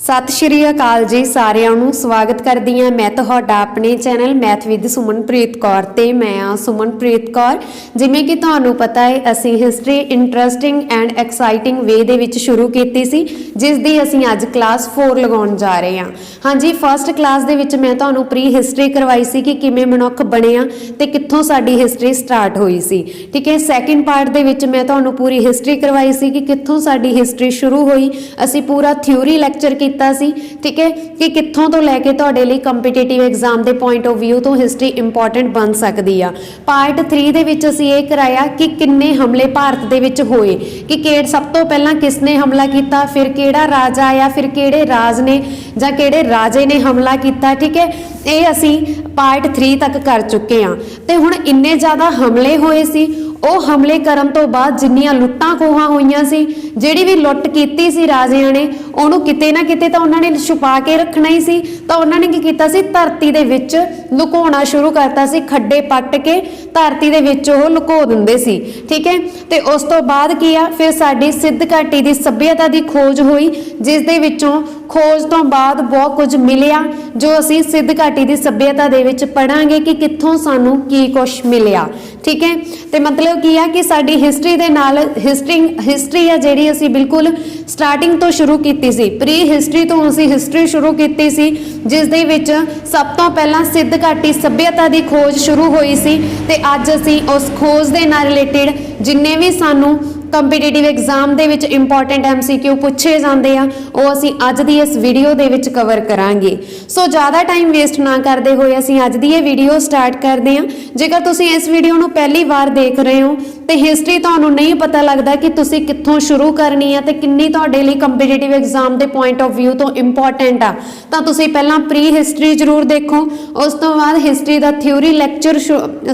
सत श्री अकाल जी सारिਆਂ ਨੂੰ स्वागत करदी हां मैं तुहाडा अपने channel math with Sumanpreet Kaur ते मैं आ सुमनप्रीत कौर। जिवें कि तुहानू पता है असी हिस्टरी इंटरस्टिंग एंड एक्साइटिंग वे दे विच शुरू कीती सी जिस दी असी अज क्लास 4 लगाउण जा रहे हां। हाँ जी, फस्ट क्लास दे विच मैं तुहानू प्री हिस्टरी करवाई सी कि किवें मनुख बणिया ते कित्थों साडी हिस्टरी स्टार्ट होई सी। ठीक है, सैकेंड पार्ट दे विच मैं तुहानू पूरी हिस्टरी करवाई सी कि कित्थों साडी हिस्टरी शुरू होई। असी पूरा थ्योरी लैक्चर किया सी। ठीक है, कि कित्थों तो लैके तुहाडे लई कंपीटेटिव एग्जाम के पॉइंट ऑफ व्यू तो हिस्टरी इंपॉर्टेंट बन सकती है। पार्ट 3 दे विच असीं ये कराया कि किन्ने हमले भारत दे विच होए, कि सब तो पहला किसने हमला किया, फिर किहड़ा राजा आया, फिर किहड़े राज ने जां किहड़े राजे ने हमला किया। ठीक है, ये असीं पार्ट 3 तक कर चुके हैं। तो हुण इन्ने ज़्यादा हमले होए सी, ਉਹ ਹਮਲੇ ਕਰਨ ਤੋਂ ਬਾਅਦ ਜਿੰਨੀਆਂ ਲੁੱਟਾਂ ਖੋਹਾਂ ਹੋਈਆਂ ਸੀ, ਜਿਹੜੀ ਵੀ ਲੁੱਟ ਕੀਤੀ ਸੀ ਰਾਜਿਆਂ ਨੇ ਉਹਨੂੰ ਕਿਤੇ ਨਾ ਕਿਤੇ ਤਾਂ ਉਹਨਾਂ ਨੇ ਛੁਪਾ ਕੇ ਰੱਖਣਾ ਹੀ ਸੀ। ਤਾਂ ਉਹਨਾਂ ਨੇ ਕੀ ਕੀਤਾ ਸੀ, ਧਰਤੀ ਦੇ ਵਿੱਚ ਲੁਕਾਉਣਾ ਸ਼ੁਰੂ ਕਰਤਾ ਸੀ। ਖੱਡੇ ਪੱਟ ਕੇ ਧਰਤੀ ਦੇ ਵਿੱਚ ਉਹ ਲੁਕੋ ਦਿੰਦੇ ਸੀ। ਠੀਕ ਹੈ, ਤੇ ਉਸ ਤੋਂ ਬਾਅਦ ਕੀ ਆ, ਫਿਰ ਸਾਡੀ ਸਿੱਧ ਘਾਟੀ ਦੀ ਸੱਭਿਅਤਾ ਦੀ ਖੋਜ ਹੋਈ, ਜਿਸ ਦੇ ਵਿੱਚੋਂ ਖੋਜ ਤੋਂ ਬਾਅਦ ਬਹੁਤ ਕੁਝ ਮਿਲਿਆ ਜੋ ਅਸੀਂ ਸਿੱਧ ਘਾਟੀ ਦੀ ਸੱਭਿਅਤਾ ਦੇ ਵਿੱਚ ਪੜਾਂਗੇ ਕਿ ਕਿੱਥੋਂ ਸਾਨੂੰ ਕੀ ਕੁਝ ਮਿਲਿਆ। ठीक है, तो मतलब की है कि साडी हिस्टरी दे नाल हिस्टरी है जिहड़ी असीं बिल्कुल स्टार्टिंग तो शुरू की सी। प्री हिस्टरी तो असीं हिस्टरी शुरू की सी, जिस दे विच सब तो पहला सिद्ध घाटी सभ्यता की खोज शुरू हुई सी। ते अज असीं उस खोज दे नाल रिलेटेड जिन्ने भी सानू कंपीटेटिव एग्जाम दे विच इंपॉर्टेंट MCQ पूछे जाते हैं वो असीं अज दी इस वीडियो दे विच कवर करांगे। सो ज़्यादा टाइम वेस्ट ना करते हुए असीं अज दी ये वीडियो स्टार्ट करते हैं। जेकर तुसीं इस वीडियो नूं पहली बार देख रहे हो तो हिस्टरी तुहानूं नहीं पता लगता कि तुसीं कित्थों शुरू करनी है तो किन्नी तुहाडे लई कंपीटेटिव एग्जाम के पॉइंट ऑफ व्यू तो इंपॉर्टेंट आ, तां तुसीं पहलां प्री हिस्टरी जरूर देखो। उस तो बाद हिस्टरी का थ्योरी लैक्चर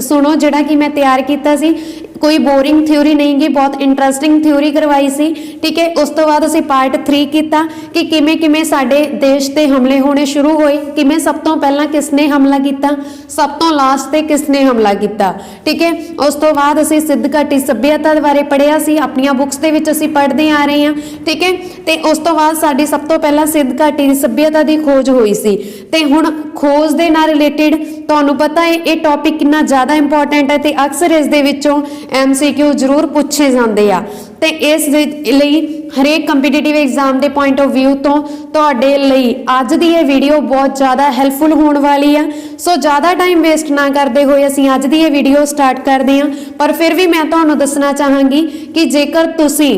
सुनो जिहड़ा कि मैं तैयार कीता सी। कोई बोरिंग थ्योरी नहीं गी, बहुत इंटरस्टिंग थ्योरी करवाई सी। ठीक है, उस तो बाद असीं पार्ट 3 किया कि किमें किमें साडे देश ते हमले होने शुरू होए, किमें सब तो पहला किसने हमला किया, सब तो लास्ट ते किसने हमला किया। ठीक है, उस तो बाद असीं सिद्ध घाटी सभ्यता बारे पढ़िया सी, अपनियां बुक्स दे विच असीं पढ़दे आ रहे हैं। ठीक है, ते उस तो बाद साडी सब तो पहला सिद्ध घाटी दी सभ्यता की खोज हुई सी। ते हुण खोज दे नाल रिलेटेड तुहानूं पता है ये टॉपिक कितना ज़्यादा इंपॉर्टेंट है, ते अक्सर इस दे विचों MCQ जरूर पूछे जाते हैं। तो इस लई हरेक कंपीटेटिव एग्जाम के पॉइंट ऑफ व्यू तो तुहाडे लई अज दी ये वीडियो बहुत ज़्यादा हैल्पफुल होने वाली है। सो ज़्यादा टाइम वेस्ट ना करते हुए असीं अज दी ये वीडियो स्टार्ट करते हैं। पर फिर भी मैं तुहानूं दसना चाहांगी कि जेकर तुसीं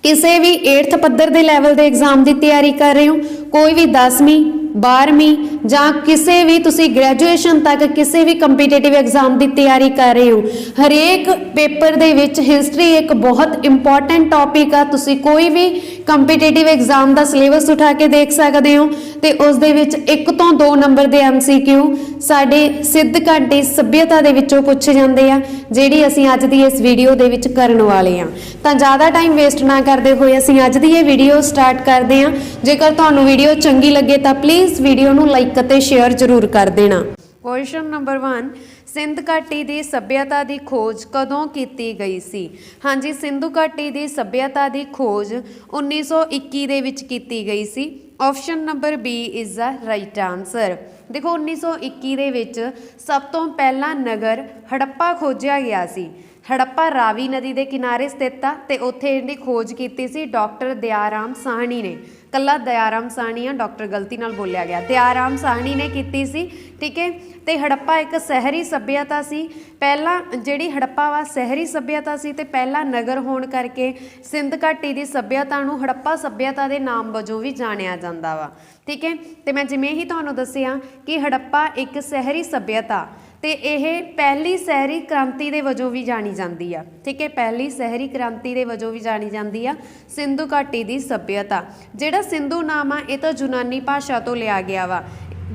किसी भी 8th पद्धर के लैवल के एग्जाम की तैयारी कर रहे हो, कोई भी 10वीं 12वीं जां किसी भी तुसी ग्रैजुएशन तक किसी भी कंपीटेटिव एग्जाम की तैयारी कर रहे हो, हरेक पेपर दे विच हिस्टरी एक बहुत इंपॉर्टेंट टॉपिक आ। तुसी कोई भी कंपीटेटिव एग्जाम का सिलेबस उठा के देख सकते हो तो उस दे विच 1 तो 2 नंबर के MCQ साडे सिद्ध घाटी सभ्यता दे विचों पूछे जाते हैं, जिहड़ी असीं अज दी इस वीडियो दे विच करन वाले हां। तां ज़्यादा टाइम वेस्ट ना करते हुए असीं अज दी ये वीडियो स्टार्ट करते हैं। जेकर तुहानूं वीडियो चंगी लगे तो प्लीज़ वीडियो नूं लाइक ते शेयर जरूर कर देना। क्वेश्चन नंबर 1, सिंध घाटी की सभ्यता की खोज कदों की गई सी? हाँ जी, सिंधु घाटी की सभ्यता की खोज 1921 दे विच कीती गई सी। Option number B is the right answer. देखो 1921 दे विच सब तो पहला नगर हड़प्पा खोजिया गया सी। हड़प्पा रावी नदी के किनारे स्थित आ ते उत्थे इहदी खोज की सी डॉक्टर दयाराम साहनी ने। कला दयाराम साहनी आ, डॉक्टर गलती नाल बोलिया गया, दयाराम साहनी ने की सी। ठीक है, तो हड़प्पा एक शहरी सभ्यता सी। पहला जिहड़ी हड़प्पा वा शहरी सभ्यता सी ते पहला नगर होने करके सिंध घाटी की सभ्यता नूं हड़प्पा सभ्यता के नाम वजों भी जानिया जांदा वा। ठीक है, तो मैं जिवें ही तुहानूं दस्सिया कि हड़प्पा एक शहरी सभ्यता तो यह पहली शहरी क्रांति के वजों भी जानी जाती है। ठीक है, पहली शहरी क्रांति के वजों भी जानी जाती है सिंधु घाटी की सभ्यता। जिहड़ा सिंधु नाम आ ये तो यूनानी भाषा तो लिया गया वा,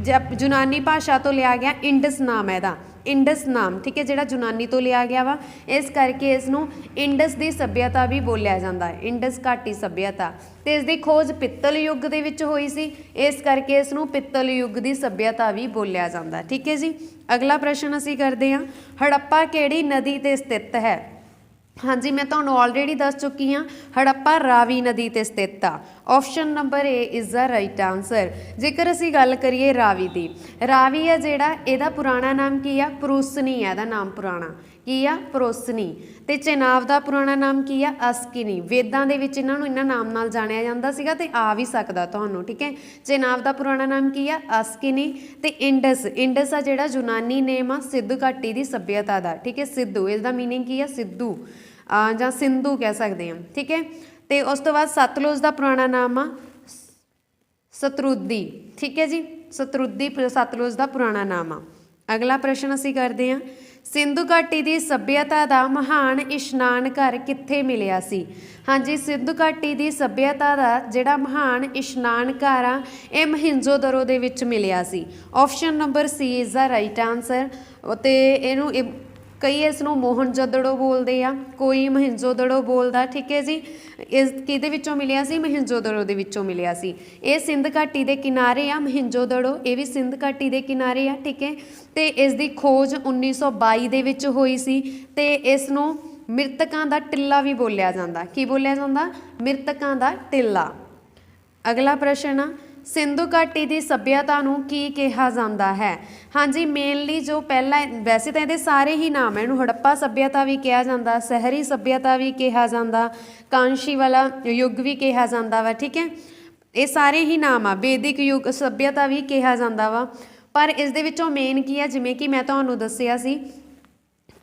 जब यूनानी भाषा तो लिया गया इंडस नाम है दा, इंडस नाम। ठीक है, जिहड़ा यूनानी तो लिया गया वा इस करके इसनूं इंडस की सभ्यता भी बोलिया जाता है, इंडस घाटी सभ्यता। तो इसकी खोज पित्तल युग दे विच होई सी, इस करके इसनूं पित्तल युग की सभ्यता भी बोलिया जाता है। ठीक है जी, अगला प्रश्न असीं करते हैं, हड़प्पा किहड़ी नदी ते स्थित है? हाँ जी, मैं तुहानू ऑलरेडी दस चुकी हाँ, हड़प्पा रावी नदी ते स्थित आ। Option number A is the right answer. जेकर असी गल करिए रावी की, रावी है जिहड़ा इहदा पुराना नाम की आ, परूसनी है इहदा नाम पुराना की आ, परोसनी। ते चेनाब का पुराना नाम की आ, अस्किनी। वेदां दे विच इन्हां नूं इन्हां नाम नाल जाणिया जांदा सीगा ते आ भी सकदा तुहानूं, ठीक है। चेनाब का पुराना नाम की आ, अस्किनी। ते इंडस, इंडस आ जिहड़ा यूनानी नेम आ सिंधु घाटी की सभ्यता का, ठीक है। सिद्धू इसका मीनिंग की आ, सिद्धू जां सिंधु कह सकते हैं, ठीक है। तो उस तो बाद सतलुज का पुराना नाम आ सतरुदी, ठीक है जी। सतरुदी सतलुज का पुराना नाम आ। अगला प्रश्न असी करते हैं, सिंधु घाटी की सभ्यता का महान इशनान घर कित्थे मिलिया सी। हाँ जी, सिंधु घाटी की सभ्यता का जिहड़ा महान इशनान घर आ ये मोहिंजोदड़ो दे विच मिलिया सी। Option number C is the right answer. तो इनू कई इसनों मोहनजोदड़ो बोलते आ, कोई मोहिंजोदड़ो बोलता, ठीक है जी। इस किहदे विचों मिलिया सी, मोहिंजोदड़ो दे विचों मिलिया सी। ये सिंध घाटी के किनारे आ मोहिंजोदड़ो, ये भी सिंध घाटी के किनारे आ, ठीक है। तो इसकी खोज 1922 दे विच होई सी ते इसनों मृतकों का टिल्ला भी बोलिया जाता। की बोलिया जाता? मृतकों का टिल्ला। अगला प्रश्न आ, सिंधु घाटी की सभ्यता नूं की कहा जाता है। हाँ जी, मेनली जो पहला, वैसे तो ये सारे ही नाम है, इनू हड़प्पा सभ्यता भी कहा जाता, शहरी सभ्यता भी कहा जाता, कांशी वाला युग भी कहा जाता वा, ठीक है। ये सारे ही नाम आ, वैदिक युग सभ्यता भी कहा जाता वा। पर इस दे विचों मेन की है, जिमें कि मैं तुहानूं दस्सिया सी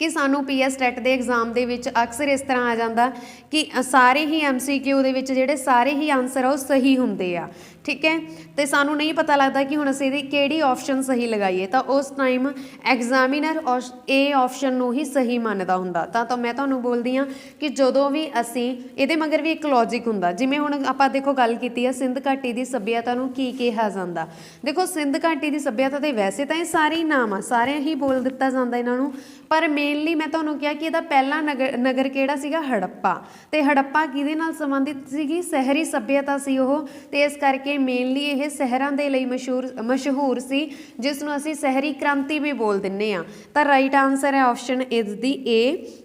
कि सानू PS टैट के एग्जाम के अक्सर इस तरह आ जाता कि सारे ही MCQ के जोड़े सारे ही आंसर आ सही होंगे आ, ठीक है। तो सानू नहीं पता लगता कि हुण असीं किहड़ी ऑप्शन सही लगाइए, तो उस टाइम एग्जामिनर ए ऑप्शन नूं ही सही मानता हुंदा। तो मैं तुहानूं बोलदी हाँ कि जदों भी असीं इहदे मगर भी एक लॉजिक हुंदा, जिवें हुण आपां देखो गल कीती है सिंध घाटी की सभ्यता नूं की कहा जांदा। देखो सिंध घाटी की सभ्यता ते वैसे तो ये सारे ही नाम आ, सारे ही बोल दिता जांदा इन्हां नूं, पर मेनली मैं तुहानूं कहा कि इहदा पहला नगर किहड़ा सीगा, हड़प्पा। तो हड़प्पा किहदे नाल संबंधित सीगी, शहरी सभ्यता सी ओह, ते इस करके मेनली ये शहरों के लिए मशहूर सी, जिसनों असीं शहरी क्रांति भी बोल दिंने आ। तो राइट आंसर है ऑप्शन इज दी ए,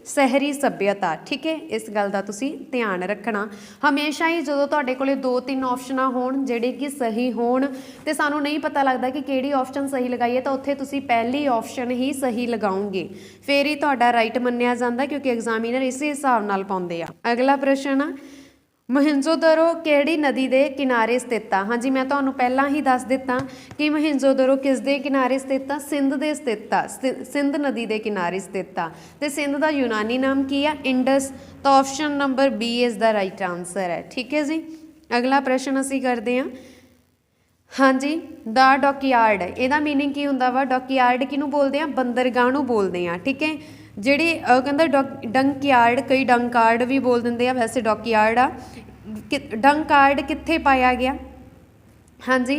शहरी सभ्यता, ठीक है। इस गल का तुसीं ध्यान रखना। हमेशा ही जो तुहाडे कोले 2-3 ऑप्शन होण जिहड़े कि सही होण ते सानूं नहीं पता लगता कि किहड़ी ऑप्शन सही लगाइए, तो उत्थे तुसीं पहली ऑप्शन ही सही लगाओगे, फिर ही तुहाडा राइट मन्निया जांदा, क्योंकि एग्जामिनर इसे हिसाब नाल पाउंदे आ। अगला प्रश्न आ, मोहिंजोदड़ो किहड़ी नदी के किनारे स्थित आ। हाँ जी, मैं तुहानूं पहलां ही दस दिता कि मोहिंजोदड़ो किस दे किनारे स्थित आ, सिंध दे स्थित आ, सिंध नदी के किनारे स्थित आ। ते सिंध का यूनानी नाम की आ, इंडस। तो option number B is the right answer है, ठीक है जी। अगला प्रश्न असीं करते हैं, हाँ जी, द डॉकयार्ड, ਇਹਦਾ मीनिंग की ਹੁੰਦਾ ਵਾ। डॉकयार्ड किनू बोलते हैं, बंदरगाह नूं बोलते हैं, ठीक है। ਜਿਹੜੀ कहंदा डंकयार्ड, कई डंकार्ड भी बोल दिंदे आ, वैसे डॉकयार्ड आ। डंकार्ड कित्थे पाया गया? हाँ जी,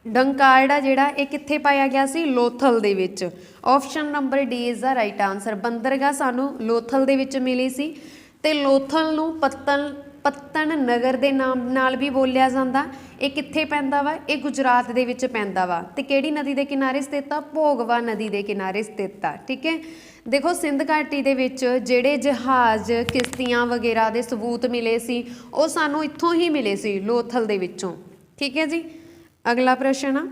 डंकार्ड आ जिहड़ा ये कित्थे पाया गया सी, लोथल दे विच। Option number D is the right answer. बंदरगाह सानू लोथल दे विच मिली सी, ते लोथल नूं पत्तन नगर के नाम नाल भी बोलिया जाता। ये कित्थे पैंदा वा? ये गुजरात दे विच पैंदा वा। ते किहड़ी नदी के किनारे स्थित आ? भोगवा नदी के किनारे स्थित आ, ठीक है। देखो सिंध घाटी दे विच जिहड़े जहाज़ किश्तियां वगैरह के सबूत मिले सी, वो सानू इत्थों ही मिले सी, लोथल दे विचों, ठीक है जी। अगला प्रश्न आ,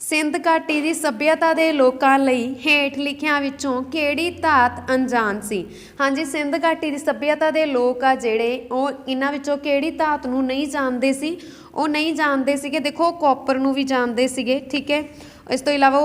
सिंध घाटी की सभ्यता के लोगों लई हेठ लिखियां विचों किहड़ी धात अनजान सी। हाँ जी, सिंध घाटी की सभ्यता के लोग आ जिहड़े वो इन्हां विचों किहड़ी धात नूं नहीं जानते सी, वो नहीं जानते सीगे। देखो कॉपर नूं भी जानते सीगे, ठीक है। इस तो इलावा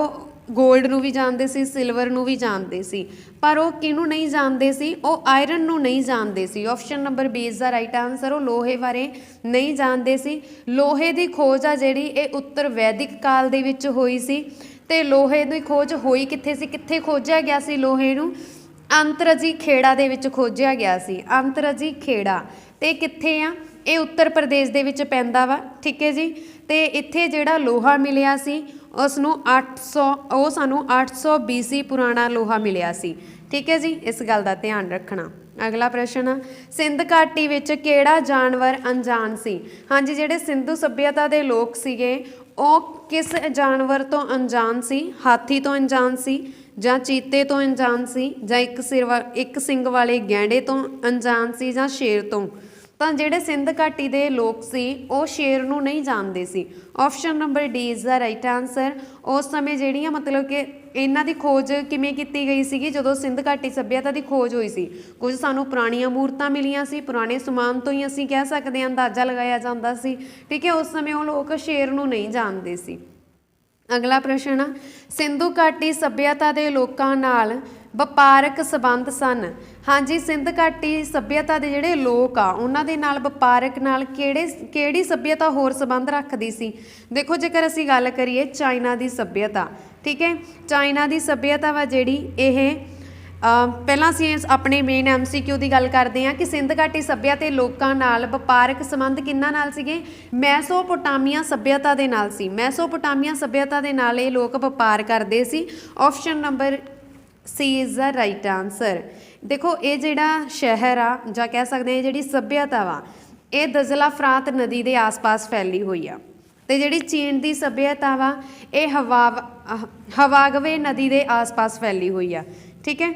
गोल्ड नूं भी जानते सी, सिल्वर नूं भी जानते सी, पर वो किनू नहीं जानते सी, वो आयरन नूं नहीं जानते सी। Option number B is the right answer. वो लोहे बारे नहीं जानते सी। लोहे की खोज आ जिहड़ी ये उत्तर वैदिक काल दे विच होई सी, ते लोहे की खोज होई कित्थे सी, कित्थे खोजिया गया सी लोहे नूं? अंतरजी खेड़ा दे विच खोजिया गया सी। अंतरजी खेड़ा ते कित्थे आ? ये उत्तर प्रदेश दे विच पैंदा वा, ठीक है जी। ते इत्थे जिहड़ा लोहा मिलिया सी उसनूं 800, वो सानू 800 BC पुराना लोहा मिलिया सी, ठीक है जी। इस गल का ध्यान रखना। अगला प्रश्न, सिंध घाटी विच किहड़ा जानवर अनजान सी। हाँ जी, जिहड़े सिंधु सभ्यता के लोग सीगे वो किस जानवर तो अनजान सी? हाथी तो अनजान सी, ਜਾਂ ਚੀਤੇ ਤੋਂ ਅਣਜਾਣ ਸੀ, ਜਾਂ ਇੱਕ ਸਿੰਗ ਵਾਲੇ ਗੈਂਡੇ ਤੋਂ ਅਣਜਾਣ ਸੀ, ਜਾਂ ਸ਼ੇਰ ਤੋਂ। ਤਾਂ ਜਿਹੜੇ ਸਿੰਧ ਘਾਟੀ ਦੇ ਲੋਕ ਸੀ ਉਹ ਸ਼ੇਰ ਨੂੰ ਨਹੀਂ ਜਾਣਦੇ ਸੀ। Option number D is the right answer. ਉਸ ਸਮੇਂ ਜਿਹੜੀਆਂ ਮਤਲਬ ਕਿ ਇਹਨਾਂ ਦੀ ਖੋਜ ਕਿਵੇਂ ਕੀਤੀ ਗਈ ਸੀਗੀ, ਜਦੋਂ ਸਿੰਧ ਘਾਟੀ ਸੱਭਿਅਤਾ ਦੀ ਖੋਜ ਹੋਈ ਸੀ, ਕੁਝ ਸਾਨੂੰ ਪੁਰਾਣੀਆਂ ਮੂਰਤਾਂ ਮਿਲੀਆਂ ਸੀ, ਪੁਰਾਣੇ ਸਮਾਨ ਤੋਂ ਹੀ ਅਸੀਂ ਕਹਿ ਸਕਦੇ ਹਾਂ ਅੰਦਾਜ਼ਾ ਲਗਾਇਆ ਜਾਂਦਾ ਸੀ। ਠੀਕ ਹੈ, ਉਸ ਸਮੇਂ ਉਹ ਲੋਕ ਸ਼ੇਰ ਨੂੰ ਨਹੀਂ ਜਾਣਦੇ ਸੀ। ਅਗਲਾ ਪ੍ਰਸ਼ਨ ਆ, ਸਿੰਧੂ ਘਾਟੀ ਸੱਭਿਅਤਾ ਦੇ ਲੋਕਾਂ ਨਾਲ ਵਪਾਰਕ ਸੰਬੰਧ ਸਨ। ਹਾਂਜੀ, ਸਿੰਧ ਘਾਟੀ ਸੱਭਿਅਤਾ ਦੇ ਜਿਹੜੇ ਲੋਕ ਆ ਉਹਨਾਂ ਦੇ ਨਾਲ ਵਪਾਰਕ ਨਾਲ ਕਿਹੜੀ ਸੱਭਿਅਤਾ ਹੋਰ ਸੰਬੰਧ ਰੱਖਦੀ ਸੀ? ਦੇਖੋ, ਜੇਕਰ ਅਸੀਂ ਗੱਲ ਕਰੀਏ ਚਾਈਨਾ ਦੀ ਸੱਭਿਅਤਾ, ਠੀਕ ਹੈ, ਚਾਈਨਾ ਦੀ ਸੱਭਿਅਤਾ ਵਾ ਜਿਹੜੀ ਇਹ ਪਹਿਲਾਂ ਅਸੀਂ ਆਪਣੇ ਮੇਨ MCQ ਦੀ ਗੱਲ ਕਰਦੇ ਹਾਂ ਕਿ ਸਿੰਧ ਘਾਟੀ ਸੱਭਿਅਤਾ ਤੇ ਲੋਕਾਂ ਨਾਲ ਵਪਾਰਕ ਸੰਬੰਧ ਕਿਹਨਾਂ ਨਾਲ ਸੀਗੇ? ਮੈਸੋਪੋਟਾਮੀਆ ਸੱਭਿਅਤਾ ਦੇ ਨਾਲ ਸੀ। ਮੈਸੋਪੋਟਾਮੀਆ ਸੱਭਿਅਤਾ ਦੇ ਨਾਲ ਇਹ ਲੋਕ ਵਪਾਰ ਕਰਦੇ ਸੀ। Option number C is the right answer. ਦੇਖੋ, ਇਹ ਜਿਹੜਾ ਸ਼ਹਿਰ ਆ ਜਾਂ ਕਹਿ ਸਕਦੇ ਹਾਂ ਜਿਹੜੀ ਸੱਭਿਅਤਾ ਵਾ ਇਹ ਦਜ਼ਲਾ ਫਰਾਤ ਨਦੀ ਦੇ ਆਸ-ਪਾਸ ਫੈਲੀ ਹੋਈ ਆ। ਤੇ ਜਿਹੜੀ ਚੀਨ ਦੀ ਸੱਭਿਅਤਾ ਵਾ ਇਹ ਹਵਾਗਵੇ ਨਦੀ ਦੇ ਆਸ-ਪਾਸ ਫੈਲੀ ਹੋਈ ਆ। ਠੀਕ ਹੈ,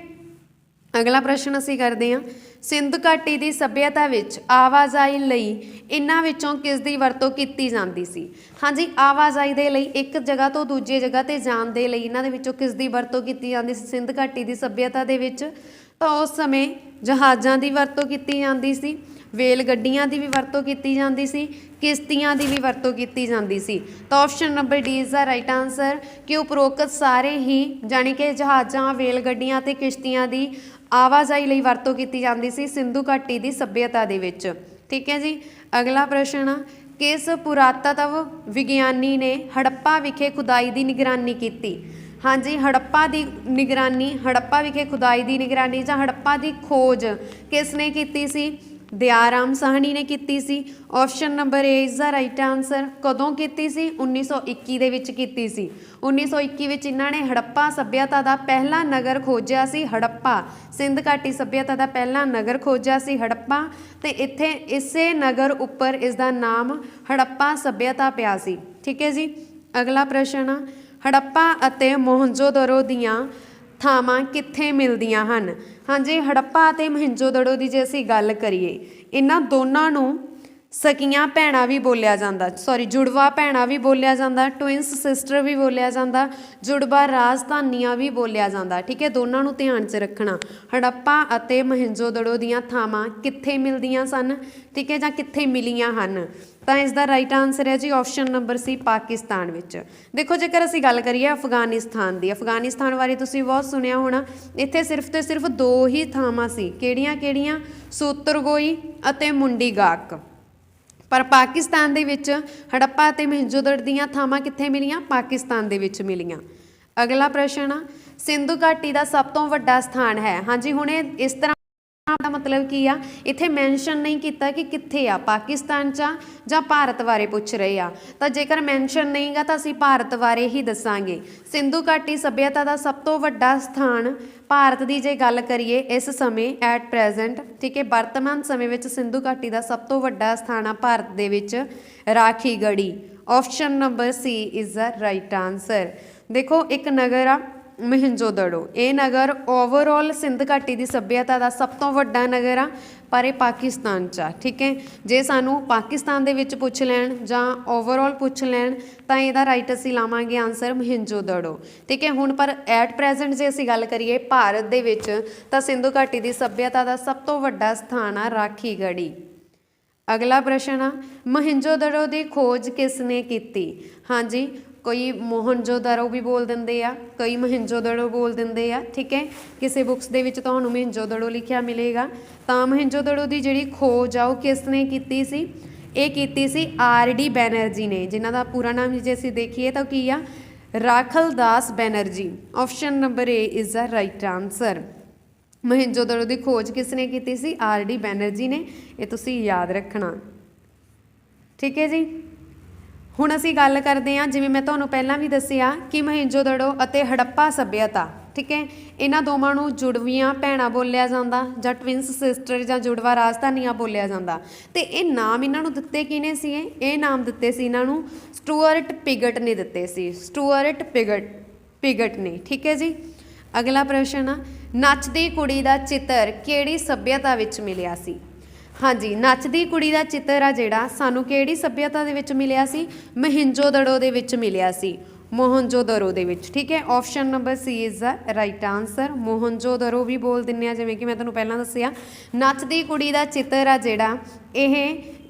ਅਗਲਾ ਪ੍ਰਸ਼ਨ ਅਸੀਂ ਕਰਦੇ ਹਾਂ, ਸਿੰਧ ਘਾਟੀ ਦੀ ਸੱਭਿਅਤਾ ਵਿੱਚ ਆਵਾਜਾਈ ਲਈ ਇਹਨਾਂ ਵਿੱਚੋਂ ਕਿਸ ਦੀ ਵਰਤੋਂ ਕੀਤੀ ਜਾਂਦੀ ਸੀ? ਹਾਂਜੀ, ਆਵਾਜਾਈ ਦੇ ਲਈ ਇੱਕ ਜਗ੍ਹਾ ਤੋਂ ਦੂਜੀ ਜਗ੍ਹਾ ਤੇ ਜਾਣ ਦੇ ਲਈ ਇਹਨਾਂ ਦੇ ਵਿੱਚੋਂ ਕਿਸ ਦੀ ਵਰਤੋਂ ਕੀਤੀ ਜਾਂਦੀ ਸੀ ਸਿੰਧ ਘਾਟੀ ਦੀ ਸੱਭਿਅਤਾ ਦੇ ਵਿੱਚ? ਤਾਂ ਉਸ ਸਮੇਂ ਜਹਾਜ਼ਾਂ ਦੀ ਵਰਤੋਂ ਕੀਤੀ ਜਾਂਦੀ ਸੀ, ਵੇਲ ਗੱਡੀਆਂ ਦੀ ਵੀ ਵਰਤੋਂ ਕੀਤੀ ਜਾਂਦੀ ਸੀ, ਕਿਸ਼ਤੀਆਂ ਦੀ ਵੀ ਵਰਤੋਂ ਕੀਤੀ ਜਾਂਦੀ ਸੀ। ਤਾਂ option number D is the right answer ਕਿ ਉਪਰੋਕਤ ਸਾਰੇ ਹੀ ਜਾਣੀ ਕਿ ਜਹਾਜ਼ਾਂ, ਵੇਲ ਗੱਡੀਆਂ ਅਤੇ ਕਿਸ਼ਤੀਆਂ ਦੀ ਆਵਾਜਾਈ ਲਈ ਵਰਤੋਂ ਕੀਤੀ ਜਾਂਦੀ ਸੀ ਸਿੰਧੂ ਘਾਟੀ ਦੀ ਸੱਭਿਅਤਾ ਦੇ ਵਿੱਚ। ਠੀਕ ਹੈ ਜੀ, ਅਗਲਾ ਪ੍ਰਸ਼ਨ ਆ, ਕਿਸ ਪੁਰਾਤਤਵ ਵਿਗਿਆਨੀ ਨੇ ਹੜੱਪਾ ਵਿਖੇ ਖੁਦਾਈ ਦੀ ਨਿਗਰਾਨੀ ਕੀਤੀ? ਹਾਂਜੀ, ਹੜੱਪਾ ਵਿਖੇ ਖੁਦਾਈ ਦੀ ਨਿਗਰਾਨੀ ਜਾਂ ਹੜੱਪਾ ਦੀ ਖੋਜ ਕਿਸ ਨੇ ਕੀਤੀ ਸੀ? ਦਿਆਰਾਮ ਸਾਹਨੀ ਨੇ ਕੀਤੀ ਸੀ। Option number A is the right answer. ਕਦੋਂ ਕੀਤੀ ਸੀ? 1921 ਦੇ ਵਿੱਚ ਕੀਤੀ ਸੀ। 1921 ਵਿੱਚ ਇਹਨਾਂ ਨੇ ਹੜੱਪਾ ਸੱਭਿਅਤਾ ਦਾ ਪਹਿਲਾ ਨਗਰ ਖੋਜਿਆ ਸੀ। ਹੜੱਪਾ ਸਿੰਧ ਘਾਟੀ ਸੱਭਿਅਤਾ ਦਾ ਪਹਿਲਾ ਨਗਰ ਖੋਜਿਆ ਸੀ ਹੜੱਪਾ, ਤੇ ਇੱਥੇ ਇਸੇ ਨਗਰ ਉੱਪਰ ਇਸ ਦਾ ਨਾਮ ਹੜੱਪਾ ਸੱਭਿਅਤਾ ਪਿਆ ਸੀ। ਠੀਕ ਹੈ ਜੀ, ਅਗਲਾ ਪ੍ਰਸ਼ਨ ਆ, ਹੜੱਪਾ ਅਤੇ ਮੋਹਨਜੋਦੜੋ ਦੀਆਂ ਥਾਵਾਂ ਕਿੱਥੇ ਮਿਲਦੀਆਂ ਹਨ? ਹਾਂਜੀ, ਹੜੱਪਾ ਅਤੇ ਮੋਹਿੰਜੋਦੜੋ ਦੀ ਜੇ ਅਸੀਂ ਗੱਲ ਕਰੀਏ, ਇਹਨਾਂ ਦੋਨਾਂ ਨੂੰ ਸਕੀਆਂ ਭੈਣਾਂ ਵੀ ਬੋਲਿਆ ਜਾਂਦਾ, ਜੁੜਵਾ ਭੈਣਾਂ ਵੀ ਬੋਲਿਆ ਜਾਂਦਾ, ਟਵਿੰਸ ਸਿਸਟਰ ਵੀ ਬੋਲਿਆ ਜਾਂਦਾ, ਜੁੜਵਾ ਰਾਜਧਾਨੀਆਂ ਵੀ ਬੋਲਿਆ ਜਾਂਦਾ। ਠੀਕ ਹੈ, ਦੋਨਾਂ ਨੂੰ ਧਿਆਨ 'ਚ ਰੱਖਣਾ। ਹੜੱਪਾ ਅਤੇ ਮੋਹਿੰਜੋਦੜੋ ਦੀਆਂ ਥਾਵਾਂ ਕਿੱਥੇ ਮਿਲਦੀਆਂ ਸਨ? ਠੀਕ ਹੈ, ਜਾਂ ਕਿੱਥੇ ਮਿਲੀਆਂ ਹਨ? ਤਾਂ ਇਸ ਦਾ ਰਾਈਟ ਆਨਸਰ ਹੈ ਜੀ ਆਪਸ਼ਨ ਨੰਬਰ ਸੀ, ਪਾਕਿਸਤਾਨ ਵਿੱਚ। ਦੇਖੋ, ਜੇਕਰ ਅਸੀਂ ਗੱਲ ਕਰੀਏ ਅਫਗਾਨਿਸਤਾਨ ਦੀ, ਅਫਗਾਨਿਸਤਾਨ ਬਾਰੇ ਤੁਸੀਂ ਬਹੁਤ ਸੁਣਿਆ ਹੋਣਾ। ਇੱਥੇ ਸਿਰਫ ਤੇ ਸਿਰਫ ਦੋ ਹੀ ਥਾਵਾਂ ਸੀ। ਕਿਹੜੀਆਂ? ਸੂਤਰਗੋਈ ਅਤੇ ਮੁੰਡੀ ਗਾਕ। ਪਰ ਪਾਕਿਸਤਾਨ ਦੇ ਵਿੱਚ ਹੜੱਪਾ ਅਤੇ ਮੋਹਿੰਜੋਦੜੋ ਦੀਆਂ ਥਾਵਾਂ ਕਿੱਥੇ ਮਿਲੀਆਂ? ਪਾਕਿਸਤਾਨ ਦੇ ਵਿੱਚ ਮਿਲੀਆਂ। ਅਗਲਾ ਪ੍ਰਸ਼ਨ ਆ, ਸਿੰਧੂ ਘਾਟੀ ਦਾ ਸਭ ਤੋਂ ਵੱਡਾ ਸਥਾਨ ਹੈ। ਹਾਂਜੀ, ਹੁਣ ਇਹ ਇਸ ਤਰ੍ਹਾਂ ਦਾ ਮਤਲਬ ਕੀ ਆ, ਇੱਥੇ ਮੈਂਸ਼ਨ ਨਹੀਂ ਕੀਤਾ ਕਿ ਕਿੱਥੇ ਆ, ਪਾਕਿਸਤਾਨ 'ਚ ਜਾਂ ਭਾਰਤ ਬਾਰੇ ਪੁੱਛ ਰਹੇ ਆ। ਤਾਂ ਜੇਕਰ ਮੈਂਸ਼ਨ ਨਹੀਂਗਾ ਤਾਂ ਅਸੀਂ ਭਾਰਤ ਬਾਰੇ ਹੀ ਦੱਸਾਂਗੇ। ਸਿੰਧੂ ਘਾਟੀ ਸੱਭਿਅਤਾ ਦਾ ਸਭ ਤੋਂ ਵੱਡਾ ਸਥਾਨ ਭਾਰਤ ਦੀ ਜੇ ਗੱਲ ਕਰੀਏ ਇਸ ਸਮੇਂ ਐਟ ਪ੍ਰੈਜ਼ੈਂਟ, ਠੀਕ ਹੈ, ਵਰਤਮਾਨ ਸਮੇਂ ਵਿੱਚ ਸਿੰਧੂ ਘਾਟੀ ਦਾ ਸਭ ਤੋਂ ਵੱਡਾ ਸਥਾਨ ਆ ਭਾਰਤ ਦੇ ਵਿੱਚ Rakhigarhi. Option number C is the right answer. ਦੇਖੋ, ਇੱਕ ਨਗਰ ਆ ਮੋਹਿੰਜੋਦੜੋ, ਇਹ ਨਗਰ ਓਵਰਆਲ ਸਿੰਧ ਘਾਟੀ ਦੀ ਸੱਭਿਅਤਾ ਦਾ ਸਭ ਤੋਂ ਵੱਡਾ ਨਗਰ ਆ, ਪਰ ਇਹ ਪਾਕਿਸਤਾਨ 'ਚ ਆ। ਠੀਕ ਹੈ, ਜੇ ਸਾਨੂੰ ਪਾਕਿਸਤਾਨ ਦੇ ਵਿੱਚ ਪੁੱਛ ਲੈਣ ਜਾਂ ਓਵਰਆਲ ਪੁੱਛ ਲੈਣ ਤਾਂ ਇਹਦਾ ਰਾਈਟ ਅਸੀਂ ਲਾਵਾਂਗੇ ਆਨਸਰ ਮੋਹਿੰਜੋਦੜੋ। ਠੀਕ ਹੈ, ਹੁਣ ਪਰ ਐਟ ਪ੍ਰੈਜ਼ੈਂਟ ਜੇ ਅਸੀਂ ਗੱਲ ਕਰੀਏ ਭਾਰਤ ਦੇ ਵਿੱਚ ਤਾਂ ਸਿੰਧੂ ਘਾਟੀ ਦੀ ਸੱਭਿਅਤਾ ਦਾ ਸਭ ਤੋਂ ਵੱਡਾ ਸਥਾਨ ਆ ਰਾਖੀਗੜ੍ਹੀ। ਅਗਲਾ ਪ੍ਰਸ਼ਨ ਆ, ਮੋਹਿੰਜੋਦੜੋ ਦੀ ਖੋਜ ਕਿਸ ਨੇ ਕੀਤੀ? ਹਾਂਜੀ, ਕੋਈ ਮੋਹਨਜੋਦੜੋ ਵੀ ਬੋਲ ਦਿੰਦੇ ਆ, ਕਈ ਮੋਹਿੰਜੋਦੜੋ ਬੋਲ ਦਿੰਦੇ ਆ। ਠੀਕ ਹੈ, ਕਿਸੇ ਬੁੱਕਸ ਦੇ ਵਿੱਚ ਤੁਹਾਨੂੰ ਮੋਹਿੰਜੋਦੜੋ ਲਿਖਿਆ ਮਿਲੇਗਾ। ਤਾਂ ਮੋਹਿੰਜੋਦੜੋ ਦੀ ਜਿਹੜੀ ਖੋਜ ਆ ਉਹ ਕਿਸ ਨੇ ਕੀਤੀ ਸੀ? ਇਹ ਕੀਤੀ ਸੀ RD ਬੈਨਰਜੀ ਨੇ, ਜਿਨ੍ਹਾਂ ਦਾ ਪੂਰਾ ਨਾਮ ਜੇ ਅਸੀਂ ਦੇਖੀਏ ਤਾਂ ਕੀ ਆ? Rakhaldas Banerjee. Option number A is the right answer. Mohenjodaro ਦੀ ਖੋਜ ਕਿਸ ਨੇ ਕੀਤੀ ਸੀ? RD ਬੈਨਰਜੀ ਨੇ। ਇਹ ਤੁਸੀਂ ਯਾਦ ਰੱਖਣਾ। ਠੀਕ ਹੈ ਜੀ, ਹੁਣ ਅਸੀਂ ਗੱਲ ਕਰਦੇ ਹਾਂ, ਜਿਵੇਂ ਮੈਂ ਤੁਹਾਨੂੰ ਪਹਿਲਾਂ ਵੀ ਦੱਸਿਆ ਕਿ ਮੋਹਿੰਜੋਦੜੋ ਅਤੇ ਹੜੱਪਾ ਸੱਭਿਅਤਾ, ਠੀਕ ਹੈ, ਇਹਨਾਂ ਦੋਵਾਂ ਨੂੰ ਜੁੜਵੀਆਂ ਭੈਣਾਂ ਬੋਲਿਆ ਜਾਂਦਾ ਜਾਂ ਟਵਿੰਸ ਸਿਸਟਰ ਜਾਂ ਜੁੜਵਾ ਰਾਜਧਾਨੀਆਂ ਬੋਲਿਆ ਜਾਂਦਾ। ਤੇ ਇਹ ਨਾਮ ਇਹਨਾਂ ਨੂੰ ਦਿੱਤੇ ਕਿਹਨੇ ਸੀ? ਇਹ ਨਾਮ ਦਿੱਤੇ ਸੀ ਇਹਨਾਂ ਨੂੰ ਸਟੂਅਰਟ ਪਿਗਟ ਨੇ ਦਿੱਤੇ ਸੀ। ਸਟੂਅਰਟ ਪਿਗਟ ਨੇ। ਠੀਕ ਹੈ ਜੀ, ਅਗਲਾ ਪ੍ਰਸ਼ਨ ਆ, ਨੱਚਦੀ ਕੁੜੀ ਦਾ ਚਿੱਤਰ ਕਿਹੜੀ ਸੱਭਿਅਤਾ ਵਿੱਚ ਮਿਲਿਆ ਸੀ? ਹਾਂਜੀ, ਨੱਚਦੀ ਕੁੜੀ ਦਾ ਚਿੱਤਰ ਆ ਜਿਹੜਾ ਸਾਨੂੰ ਕਿਹੜੀ ਸੱਭਿਅਤਾ ਦੇ ਵਿੱਚ ਮਿਲਿਆ ਸੀ? ਮਹਿੰਜੋਦੜੋ ਦੇ ਵਿੱਚ ਮਿਲਿਆ ਸੀ, ਮੋਹਨਜੋਦੜੋ ਦੇ ਵਿੱਚ। ਠੀਕ ਹੈ, option number C is the right answer. Mohenjodaro ਵੀ ਬੋਲ ਦਿੰਦੇ ਆ, ਜਿਵੇਂ ਕਿ ਮੈਂ ਤੁਹਾਨੂੰ ਪਹਿਲਾਂ ਦੱਸਿਆ। ਨੱਚਦੀ ਕੁੜੀ ਦਾ ਚਿੱਤਰ ਆ ਜਿਹੜਾ ਇਹ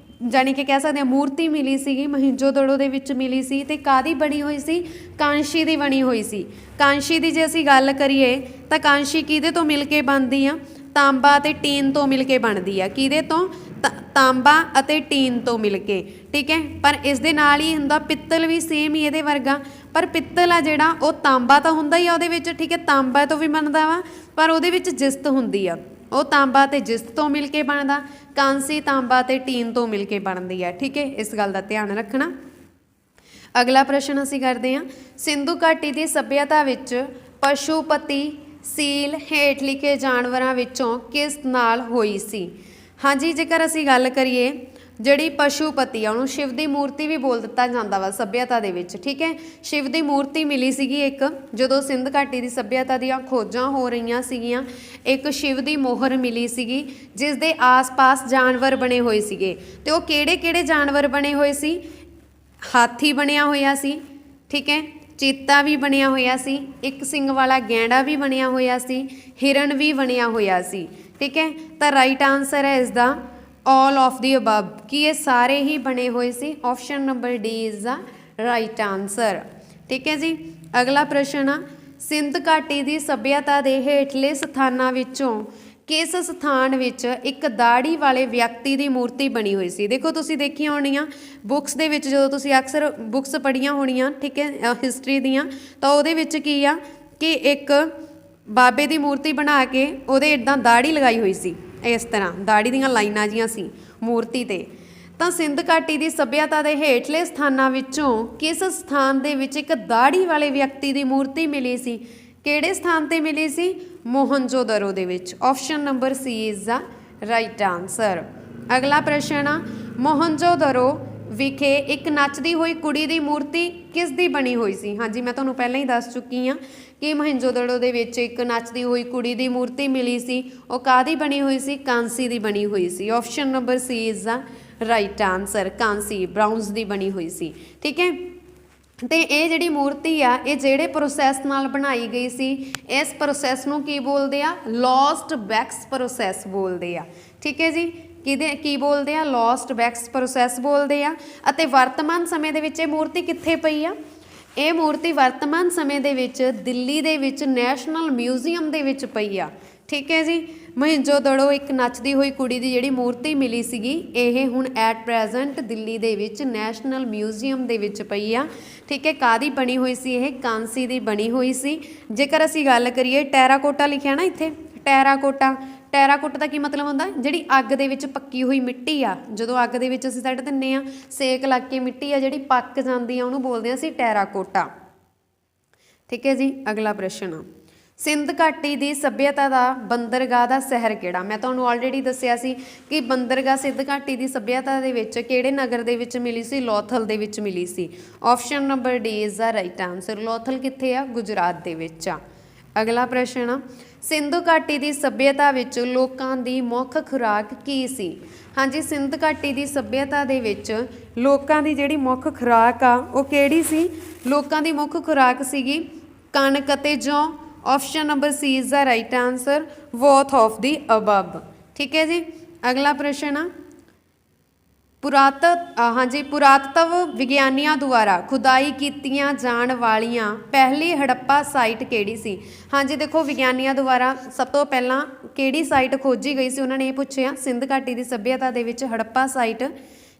ਜਾਣੀ ਕਿ ਕਹਿ ਸਕਦੇ ਹਾਂ ਮੂਰਤੀ ਮਿਲੀ ਸੀਗੀ, ਮਹਿੰਜੋਦੜੋ ਦੇ ਵਿੱਚ ਮਿਲੀ ਸੀ। ਤੇ ਕਾਹਦੀ ਬਣੀ ਹੋਈ ਸੀ? ਕਾਂਸ਼ੀ ਦੀ ਬਣੀ ਹੋਈ ਸੀ। ਕਾਂਸ਼ੀ ਦੀ ਜੇ ਅਸੀਂ ਗੱਲ ਕਰੀਏ ਤਾਂ ਕਾਂਸ਼ੀ ਕਿਹਦੇ ਤੋਂ ਮਿਲ ਕੇ ਬਣਦੀ ਆ? ਤਾਂਬਾ ਅਤੇ ਟੀਨ ਤੋਂ ਮਿਲ ਕੇ ਬਣਦੀ ਆ। ਕਿਹਦੇ ਤੋਂ? ਤਾਂਬਾ ਅਤੇ ਟੀਨ ਤੋਂ ਮਿਲ ਕੇ। ਠੀਕ ਹੈ, ਪਰ ਇਸ ਦੇ ਨਾਲ ਹੀ ਹੁੰਦਾ ਪਿੱਤਲ ਵੀ ਸੇਮ ਹੀ ਇਹਦੇ ਵਰਗਾ, ਪਰ ਪਿੱਤਲ ਆ ਜਿਹੜਾ ਉਹ ਤਾਂਬਾ ਤਾਂ ਹੁੰਦਾ ਹੀ ਆ ਉਹਦੇ ਵਿੱਚ। ਠੀਕ ਹੈ, ਤਾਂਬਾ ਤੋਂ ਵੀ ਬਣਦਾ ਵਾ, ਪਰ ਉਹਦੇ ਵਿੱਚ ਜਿਸਤ ਹੁੰਦੀ ਆ, ਉਹ ਤਾਂਬਾ ਤੇ ਜਿਸਤ ਤੋਂ ਮਿਲ ਕੇ ਬਣਦਾ। ਕਾਂਸੀ ਤਾਂਬਾ ਤੇ ਟੀਨ ਤੋਂ ਮਿਲ ਕੇ ਬਣਦੀ ਹੈ। ਠੀਕ ਹੈ, ਇਸ ਗੱਲ ਦਾ ਧਿਆਨ ਰੱਖਣਾ। ਅਗਲਾ ਪ੍ਰਸ਼ਨ ਅਸੀਂ ਕਰਦੇ ਹਾਂ, ਸਿੰਧੂ ਘਾਟੀ ਦੀ ਸੱਭਿਅਤਾ ਵਿੱਚ ਪਸ਼ੂਪਤੀ ਸੀਲ ਹੇਠ ਲਿਖੇ ਜਾਨਵਰਾਂ ਵਿੱਚੋਂ ਕਿਸ ਨਾਲ ਹੋਈ ਸੀ? ਹਾਂਜੀ, ਜੇਕਰ ਅਸੀਂ ਗੱਲ ਕਰੀਏ ਜਿਹੜੀ ਪਸ਼ੂਪਤੀ ਆ ਉਹਨੂੰ ਸ਼ਿਵ ਦੀ ਮੂਰਤੀ ਵੀ ਬੋਲ ਦਿੱਤਾ ਜਾਂਦਾ ਵਾ ਸੱਭਿਅਤਾ ਦੇ ਵਿੱਚ। ਠੀਕ ਹੈ, ਸ਼ਿਵ ਦੀ ਮੂਰਤੀ ਮਿਲੀ ਸੀਗੀ ਇੱਕ, ਜਦੋਂ ਸਿੰਧ ਘਾਟੀ ਦੀ ਸੱਭਿਅਤਾ ਦੀਆਂ ਖੋਜਾਂ ਹੋ ਰਹੀਆਂ ਸੀਗੀਆਂ। ਇੱਕ ਸ਼ਿਵ ਦੀ ਮੋਹਰ ਮਿਲੀ ਸੀਗੀ ਜਿਸ ਦੇ ਆਸ-ਪਾਸ ਜਾਨਵਰ ਬਣੇ ਹੋਏ ਸੀਗੇ। ਤੇ ਉਹ ਕਿਹੜੇ-ਕਿਹੜੇ ਜਾਨਵਰ ਬਣੇ ਹੋਏ ਸੀ? ਹਾਥੀ ਬਣਿਆ ਹੋਇਆ ਸੀ। ਠੀਕ ਹੈ, ਚੀਤਾ ਵੀ ਬਣਿਆ ਹੋਇਆ ਸੀ, ਇੱਕ ਸਿੰਗ ਵਾਲਾ ਗੈਂਡਾ ਵੀ ਬਣਿਆ ਹੋਇਆ ਸੀ, ਹਿਰਨ ਵੀ ਬਣਿਆ ਹੋਇਆ ਸੀ। ਠੀਕ ਹੈ, ਤਾਂ ਰਾਈਟ ਆਨਸਰ ਹੈ ਇਸ ਦਾ ਆਲ ਆਫ ਦੀ ਅਬਵ, ਕਿ ਇਹ ਸਾਰੇ ਹੀ ਬਣੇ ਹੋਏ ਸੀ। Option number D is the right answer. ਠੀਕ ਹੈ ਜੀ, ਅਗਲਾ ਪ੍ਰਸ਼ਨ ਆ, ਸਿੰਧ ਘਾਟੀ ਦੀ ਸੱਭਿਅਤਾ ਦੇ ਹੇਠਲੇ ਸਥਾਨਾਂ ਵਿੱਚੋਂ ਕਿਸ ਸਥਾਨ ਵਿੱਚ ਇੱਕ ਦਾੜੀ ਵਾਲੇ ਵਿਅਕਤੀ ਦੀ ਮੂਰਤੀ ਬਣੀ ਹੋਈ ਸੀ? ਦੇਖੋ ਤੁਸੀਂ ਦੇਖੀਆਂ ਹੋਣੀਆਂ ਬੁੱਕਸ ਦੇ ਵਿੱਚ, ਜਦੋਂ ਤੁਸੀਂ ਅਕਸਰ ਬੁੱਕਸ ਪੜ੍ਹੀਆਂ ਹੋਣੀਆਂ, ਠੀਕ ਹੈ, ਹਿਸਟਰੀ ਦੀਆਂ, ਤਾਂ ਉਹਦੇ ਵਿੱਚ ਕੀ ਆ ਕਿ ਇੱਕ ਬਾਬੇ ਦੀ ਮੂਰਤੀ ਬਣਾ ਕੇ ਉਹਦੇ ਇੱਦਾਂ ਦਾੜੀ ਲਗਾਈ ਹੋਈ ਸੀ, ਇਸ ਤਰ੍ਹਾਂ ਦਾੜੀ ਦੀਆਂ ਲਾਈਨਾਂ ਜੀਆਂ ਸੀ ਮੂਰਤੀ 'ਤੇ। ਤਾਂ ਸਿੰਧ ਘਾਟੀ ਦੀ ਸੱਭਿਅਤਾ ਦੇ ਹੇਠਲੇ ਸਥਾਨਾਂ ਵਿੱਚੋਂ ਕਿਸ ਸਥਾਨ ਦੇ ਵਿੱਚ ਇੱਕ ਦਾੜੀ ਵਾਲੇ ਵਿਅਕਤੀ ਦੀ ਮੂਰਤੀ ਮਿਲੀ ਸੀ? ਕਿਹੜੇ ਸਥਾਨ 'ਤੇ ਮਿਲੀ ਸੀ? ਮੋਹਨਜੋਦੜੋ ਦੇ ਵਿੱਚ। Option number C is the right answer. ਅਗਲਾ ਪ੍ਰਸ਼ਨ ਆ, ਮੋਹਨਜੋਦੜੋ ਵਿਖੇ ਇੱਕ ਨੱਚਦੀ ਹੋਈ ਕੁੜੀ ਦੀ ਮੂਰਤੀ ਕਿਸ ਦੀ ਬਣੀ ਹੋਈ ਸੀ? ਹਾਂਜੀ, ਮੈਂ ਤੁਹਾਨੂੰ ਪਹਿਲਾਂ ਹੀ ਦੱਸ ਚੁੱਕੀ ਹਾਂ ਕਿ ਮੋਹਨਜੋਦੜੋ ਦੇ ਵਿੱਚ ਇੱਕ ਨੱਚਦੀ ਹੋਈ ਕੁੜੀ ਦੀ ਮੂਰਤੀ ਮਿਲੀ ਸੀ। ਉਹ ਕਾਹਦੀ ਬਣੀ ਹੋਈ ਸੀ? ਕਾਂਸੀ ਦੀ ਬਣੀ ਹੋਈ ਸੀ। Option number C is the right answer. ਕਾਂਸੀ, ਬ੍ਰਾਊਨਸ ਦੀ ਬਣੀ ਹੋਈ ਸੀ। ਠੀਕ ਹੈ, ਤੇ ਇਹ ਜਿਹੜੀ ਮੂਰਤੀ ਆ ਇਹ ਜਿਹੜੇ ਪ੍ਰੋਸੈਸ ਨਾਲ ਬਣਾਈ ਗਈ ਸੀ, ਇਸ ਪ੍ਰੋਸੈਸ ਨੂੰ ਕੀ ਬੋਲਦੇ ਆ? ਲੋਸਟ ਵੈਕਸ ਪ੍ਰੋਸੈਸ ਬੋਲਦੇ ਆ। ਠੀਕ ਹੈ ਜੀ, ਕੀ ਬੋਲਦੇ ਆ? ਲੋਸਟ ਵੈਕਸ ਪ੍ਰੋਸੈਸ ਬੋਲਦੇ ਆ। ਅਤੇ ਵਰਤਮਾਨ ਸਮੇਂ ਦੇ ਵਿੱਚ ਇਹ ਮੂਰਤੀ ਕਿੱਥੇ ਪਈ ਆ? ਇਹ ਮੂਰਤੀ ਵਰਤਮਾਨ ਸਮੇਂ ਦੇ ਵਿੱਚ ਦਿੱਲੀ ਦੇ ਵਿੱਚ ਨੈਸ਼ਨਲ ਮਿਊਜ਼ੀਅਮ ਦੇ ਵਿੱਚ ਪਈ ਆ। ਠੀਕ ਹੈ ਜੀ, ਮੋਹਨਜੋਦੜੋ ਇੱਕ ਨੱਚਦੀ ਹੋਈ ਕੁੜੀ ਦੀ ਜਿਹੜੀ ਮੂਰਤੀ ਮਿਲੀ ਸੀਗੀ, ਇਹ ਹੁਣ ਐਟ ਪ੍ਰੈਜ਼ੈਂਟ ਦਿੱਲੀ ਦੇ ਵਿੱਚ ਨੈਸ਼ਨਲ ਮਿਊਜ਼ੀਅਮ ਦੇ ਵਿੱਚ ਪਈ ਆ। ਠੀਕ ਹੈ, ਕਾਹਦੀ ਬਣੀ ਹੋਈ ਸੀ? ਇਹ ਕਾਂਸੀ ਦੀ ਬਣੀ ਹੋਈ ਸੀ। ਜੇਕਰ ਅਸੀਂ ਗੱਲ ਕਰੀਏ, ਟੈਰਾਕੋਟਾ ਲਿਖਿਆ ਨਾ ਇੱਥੇ, ਟੈਰਾਕੋਟਾ। ਟੈਰਾਕੋਟਾ ਦਾ ਕੀ ਮਤਲਬ ਹੁੰਦਾ? ਜਿਹੜੀ ਅੱਗ ਦੇ ਵਿੱਚ ਪੱਕੀ ਹੋਈ ਮਿੱਟੀ ਆ, ਜਦੋਂ ਅੱਗ ਦੇ ਵਿੱਚ ਅਸੀਂ ਸੁੱਟ ਦਿੰਦੇ ਆ, ਸੇਕ ਲੱਗ ਕੇ ਮਿੱਟੀ ਆ ਜਿਹੜੀ ਪੱਕ ਜਾਂਦੀ ਆ, ਉਹਨੂੰ ਬੋਲਦੇ ਆ ਅਸੀਂ ਟੈਰਾਕੋਟਾ। ਠੀਕ ਹੈ ਜੀ, ਅਗਲਾ ਪ੍ਰਸ਼ਨ ਆ, ਸਿੰਧ ਘਾਟੀ ਦੀ ਸੱਭਿਅਤਾ ਦਾ ਬੰਦਰਗਾਹ ਦਾ ਸ਼ਹਿਰ ਕਿਹੜਾ? ਮੈਂ ਤੁਹਾਨੂੰ ਆਲਰੇਡੀ ਦੱਸਿਆ ਸੀ ਕਿ ਬੰਦਰਗਾਹ ਸਿੰਧ ਘਾਟੀ ਦੀ ਸੱਭਿਅਤਾ ਦੇ ਵਿੱਚ ਕਿਹੜੇ ਨਗਰ ਦੇ ਵਿੱਚ ਮਿਲੀ ਸੀ? ਲੋਥਲ ਦੇ ਵਿੱਚ ਮਿਲੀ ਸੀ। Option number D is the right answer. Lothal ਕਿੱਥੇ ਆ? ਗੁਜਰਾਤ ਦੇ ਵਿੱਚ ਆ। ਅਗਲਾ ਪ੍ਰਸ਼ਨ ਆ, ਸਿੰਧੂ ਘਾਟੀ ਦੀ ਸੱਭਿਅਤਾ ਵਿੱਚ ਲੋਕਾਂ ਦੀ ਮੁੱਖ ਖੁਰਾਕ ਕੀ ਸੀ? ਹਾਂਜੀ, ਸਿੰਧ ਘਾਟੀ ਦੀ ਸੱਭਿਅਤਾ ਦੇ ਵਿੱਚ ਲੋਕਾਂ ਦੀ ਜਿਹੜੀ ਮੁੱਖ ਖੁਰਾਕ ਆ ਉਹ ਕਿਹੜੀ ਸੀ? ਲੋਕਾਂ ਦੀ ਮੁੱਖ ਖੁਰਾਕ ਸੀਗੀ ਕਣਕ ਅਤੇ ਜੌਂ। Option number C is the right answer. Both of the above. ਠੀਕ ਹੈ ਜੀ, ਅਗਲਾ ਪ੍ਰਸ਼ਨ ਆ, ਪੁਰਾਤਤਵ ਵਿਗਿਆਨੀਆਂ ਦੁਆਰਾ ਖੁਦਾਈ ਕੀਤੀਆਂ ਜਾਣ ਵਾਲੀਆਂ ਪਹਿਲੀ ਹੜੱਪਾ ਸਾਈਟ ਕਿਹੜੀ ਸੀ? ਹਾਂਜੀ, ਦੇਖੋ ਵਿਗਿਆਨੀਆਂ ਦੁਆਰਾ ਸਭ ਤੋਂ ਪਹਿਲਾਂ ਕਿਹੜੀ ਸਾਈਟ ਖੋਜੀ ਗਈ ਸੀ? ਉਹਨਾਂ ਨੇ ਇਹ ਪੁੱਛਿਆ ਸਿੰਧ ਘਾਟੀ ਦੀ ਸੱਭਿਅਤਾ ਦੇ ਵਿੱਚ ਹੜੱਪਾ ਸਾਈਟ।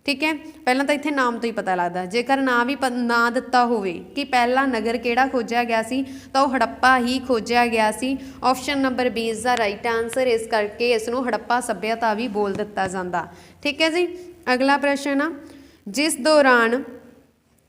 ਠੀਕ ਹੈ, ਪਹਿਲਾਂ ਤਾਂ ਇੱਥੇ ਨਾਮ ਤੋਂ ਹੀ ਪਤਾ ਲੱਗਦਾ, ਜੇਕਰ ਨਾਂ ਵੀ ਨਾ ਦਿੱਤਾ ਹੋਵੇ ਕਿ ਪਹਿਲਾ ਨਗਰ ਕਿਹੜਾ ਖੋਜਿਆ ਗਿਆ ਸੀ ਤਾਂ ਉਹ ਹੜੱਪਾ ਹੀ ਖੋਜਿਆ ਗਿਆ ਸੀ। Option number B is the right answer. ਇਸ ਕਰਕੇ ਇਸ ਨੂੰ ਹੜੱਪਾ ਸੱਭਿਅਤਾ ਵੀ ਬੋਲ ਦਿੱਤਾ ਜਾਂਦਾ। ਠੀਕ ਹੈ ਜੀ, ਅਗਲਾ ਪ੍ਰਸ਼ਨ ਆ, ਜਿਸ ਦੌਰਾਨ